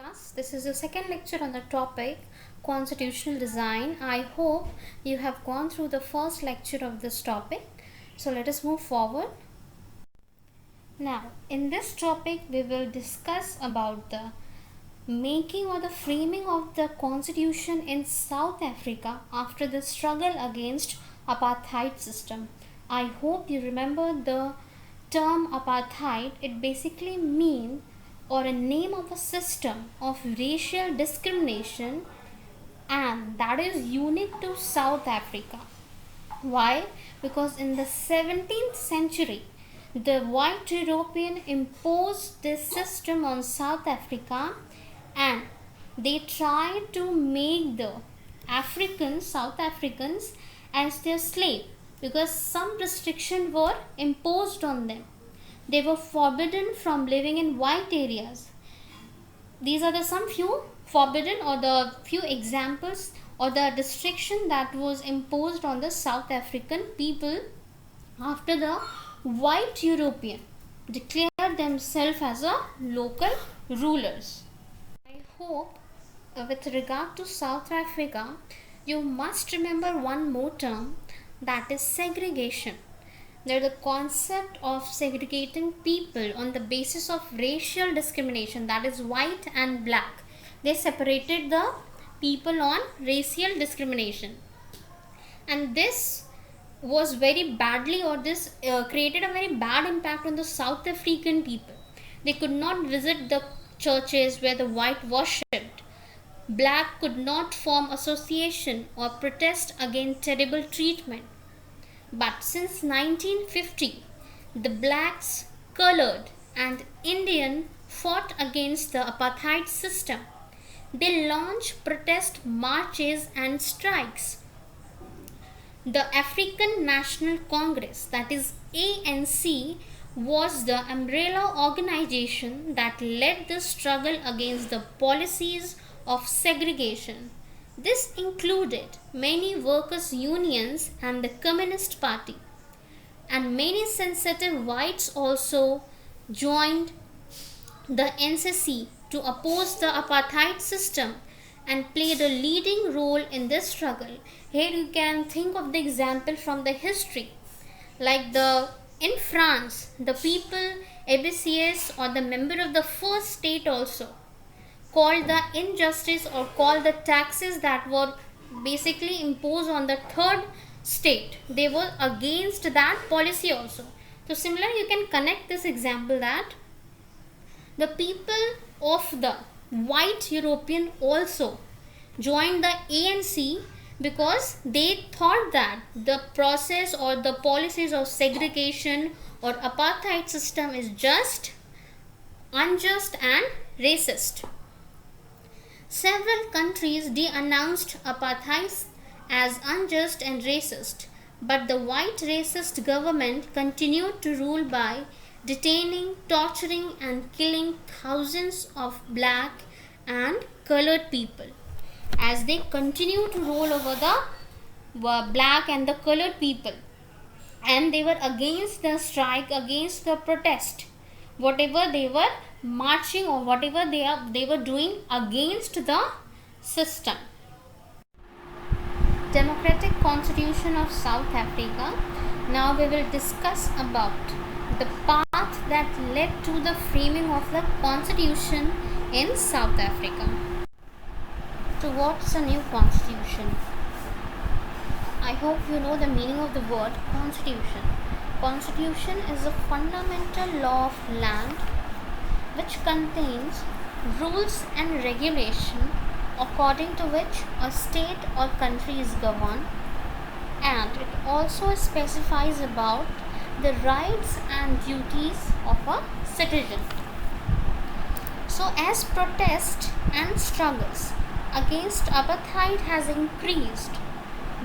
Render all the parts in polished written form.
Class. This is the second lecture on the topic constitutional design. I hope you have gone through the first lecture of this topic. So let us move forward. Now, in this topic, we will discuss about the making or the framing of the constitution in South Africa after the struggle against apartheid system. I hope you remember the term apartheid. It basically means or a name of a system of racial discrimination, and that is unique to South Africa. Why? Because in the 17th century, the white European imposed this system on South Africa, and they tried to make the South Africans as their slave because some restrictions were imposed on them. They were forbidden from living in white areas. These are the some few forbidden or the few examples or the restriction that was imposed on the South African people after the white European declared themselves as a local rulers. I hope with regard to South Africa, you must remember one more term, that is segregation. The concept of segregating people on the basis of racial discrimination, that is white and black. They separated the people on racial discrimination, and this was very badly or this created a very bad impact on the South African people. They could not visit the churches where the white worshipped. Black could not form association or protest against terrible treatment. But since 1950, the blacks, colored and Indian fought against the apartheid system. They launched protest marches and strikes. The African National Congress, that is ANC, was the umbrella organization that led the struggle against the policies of segregation. This included many workers' unions and the Communist Party, and many sensitive whites also joined the NCC to oppose the apartheid system and played a leading role in this struggle. Here you can think of the example from the history, like in France, the people ABCS or the member of the first state also called the injustice or called the taxes that were basically imposed on the third state. They were against that policy also. So similar, you can connect this example that the people of the white European also joined the ANC because they thought that the process or the policies of segregation or apartheid system is just unjust and racist. Several countries denounced apartheid as unjust and racist, but the white racist government continued to rule by detaining, torturing and killing thousands of black and colored people. As they continued to rule over the black and the colored people, and they were against the strike, against the protest, whatever they were marching or whatever they were doing against the system. Democratic Constitution of South Africa. Now we will discuss about the path that led to the framing of the constitution in South Africa. So what's a new constitution? I hope you know the meaning of the word constitution. Constitution is a fundamental law of land which contains rules and regulation according to which a state or country is governed, and it also specifies about the rights and duties of a citizen. So as protest and struggles against apartheid has increased,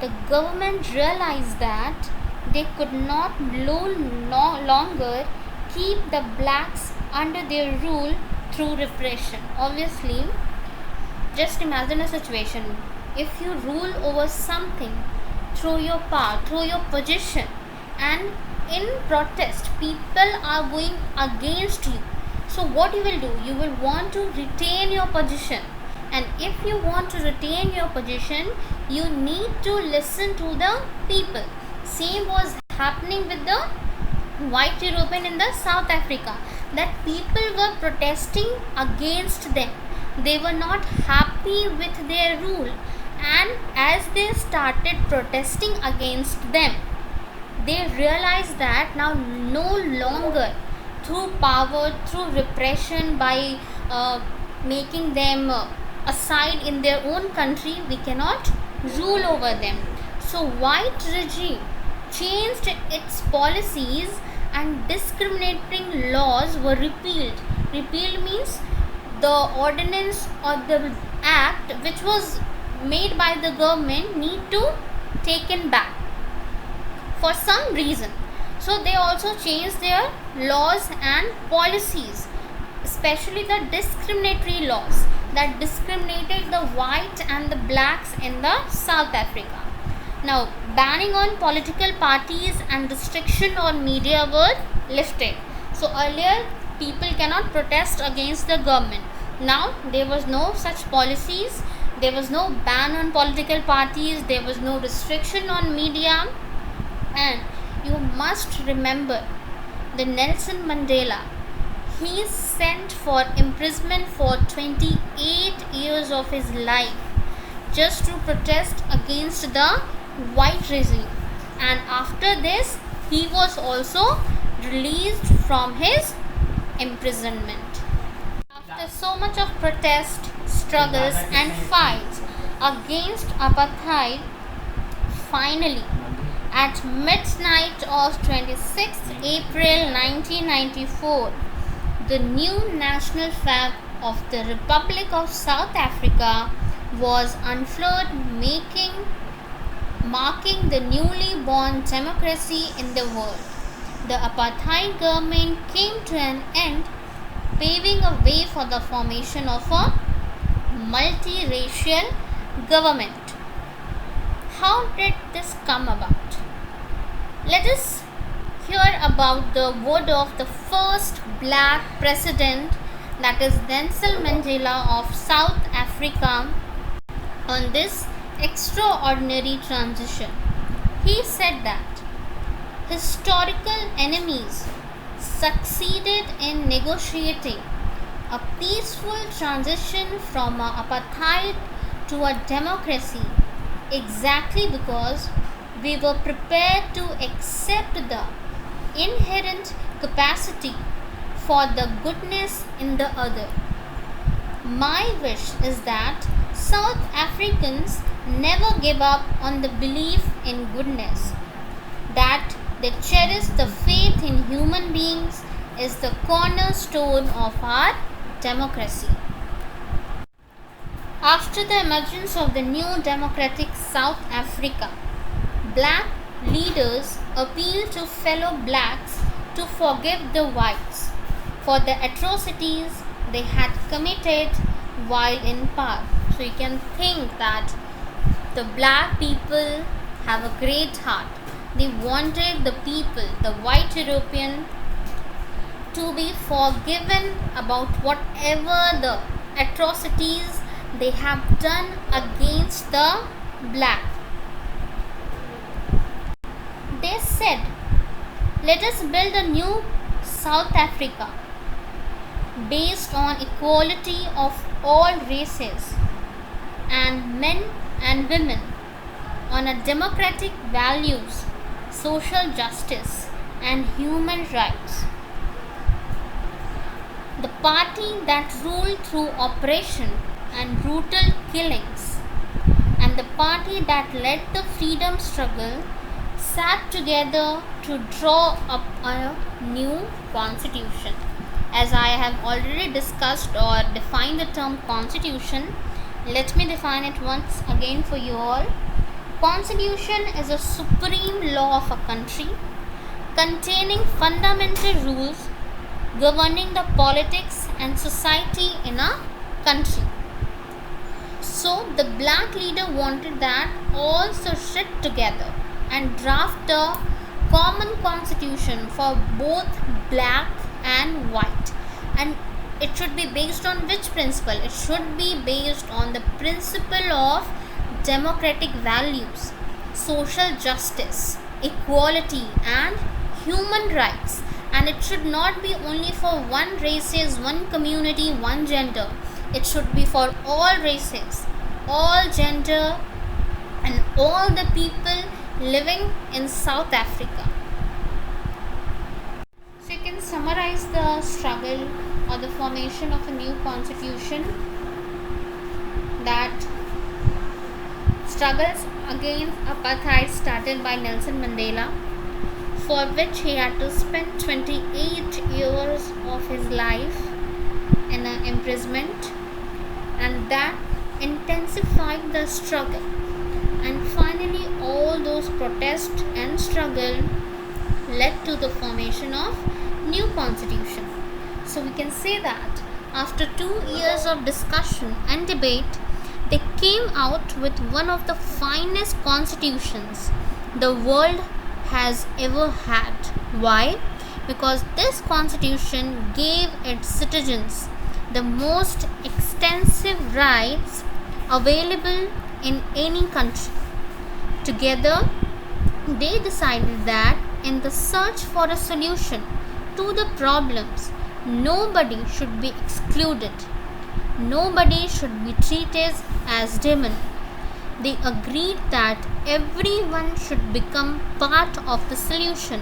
the government realized that they could not no longer keep the blacks under their rule through repression. Obviously, just imagine a situation. If you rule over something through your power, through your position, and in protest people are going against you, So what you will do, you will want to retain your position, and if you want to retain your position, you need to listen to the people. Same was happening with the white European in the South Africa, that people were protesting against them. They were not happy with their rule, and as they started protesting against them, they realized that now no longer through power, through repression, by making them aside in their own country, we cannot rule over them. So white regime changed its policies and discriminating laws were repealed. Repealed means the ordinance or the act which was made by the government need to taken back for some reason. So they also changed their laws and policies, especially the discriminatory laws that discriminated the white and the blacks in the South Africa. Now, banning on political parties and restriction on media were lifted. So earlier, people cannot protest against the government. Now, there was no such policies. There was no ban on political parties. There was no restriction on media. And you must remember the Nelson Mandela. He is sent for imprisonment for 28 years of his life just to protest against the white regime, and after this he was also released from his imprisonment. After so much of protest, struggles and fights against apartheid, finally at midnight of 26th April 1994, the new national flag of the Republic of South Africa was unfurled, marking the newly born democracy in the world. The apartheid government came to an end, paving a way for the formation of a multiracial government. How did this come about? Let us hear about the word of the first black president, that is Nelson Mandela of South Africa, on this extraordinary transition. He said that historical enemies succeeded in negotiating a peaceful transition from apartheid to a democracy exactly because we were prepared to accept the inherent capacity for the goodness in the other. My wish is that South Africans never give up on the belief in goodness, that they cherish the faith in human beings is the cornerstone of our democracy. After the emergence of the new democratic South Africa, black leaders appealed to fellow blacks to forgive the whites for the atrocities they had committed while in power. So you can think that the black people have a great heart. They wanted the people, the white European, to be forgiven about whatever the atrocities they have done against the black. They said, let us build a new South Africa based on equality of all races and men and women, on a democratic values, social justice and human rights. The party that ruled through oppression and brutal killings, and the party that led the freedom struggle, sat together to draw up a new constitution. As I have already discussed or defined the term constitution, let me define it once again for you all. Constitution is a supreme law of a country containing fundamental rules governing the politics and society in a country. So the black leader wanted that all should sit together and draft a common constitution for both black and white. And it should be based on which principle? It should be based on the principle of democratic values, social justice, equality, and human rights. And it should not be only for one races, one community, one gender. It should be for all races, all gender, and all the people living in South Africa. So you can summarize the struggle or the formation of a new constitution. That struggles against apartheid started by Nelson Mandela, for which he had to spend 28 years of his life in an imprisonment, and that intensified the struggle. And finally, all those protests and struggle led to the formation of new constitution. So we can say that after 2 years of discussion and debate, they came out with one of the finest constitutions the world has ever had. Why? Because this constitution gave its citizens the most extensive rights available in any country. Together, they decided that in the search for a solution to the problems, nobody should be excluded. Nobody should be treated as demon. They agreed that everyone should become part of the solution,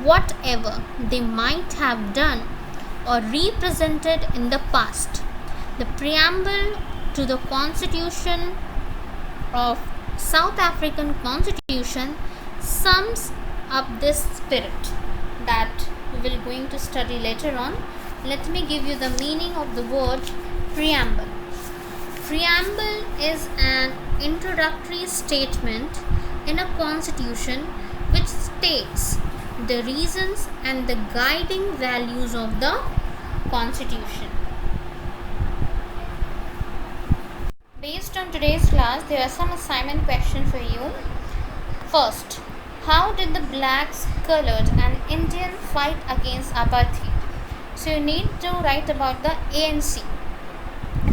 whatever they might have done or represented in the past. The preamble to the Constitution of South African Constitution sums up this spirit that we will going to study later on. Let me give you the meaning of the word preamble. Preamble is an introductory statement in a constitution which states the reasons and the guiding values of the constitution. Based on today's class, there are some assignment questions for you. First, how did the blacks, colored, and Indian fight against apartheid? So you need to write about the ANC.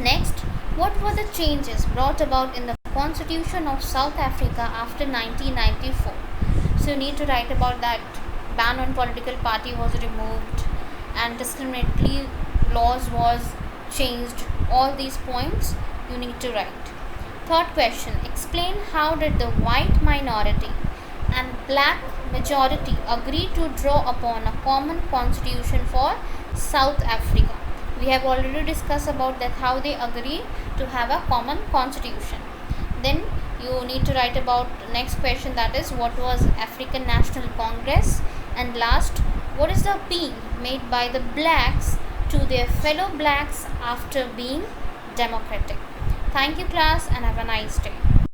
Next, what were the changes brought about in the Constitution of South Africa after 1994? So you need to write about that ban on political party was removed and discriminatory laws was changed. All these points you need to write. Third question, explain how did the white minority and black majority agree to draw upon a common constitution for South Africa. We have already discussed about that, how they agree to have a common constitution. Then you need to write about next question, that is what was African National Congress, and last, what is the appeal made by the blacks to their fellow blacks after being democratic. Thank you class and have a nice day.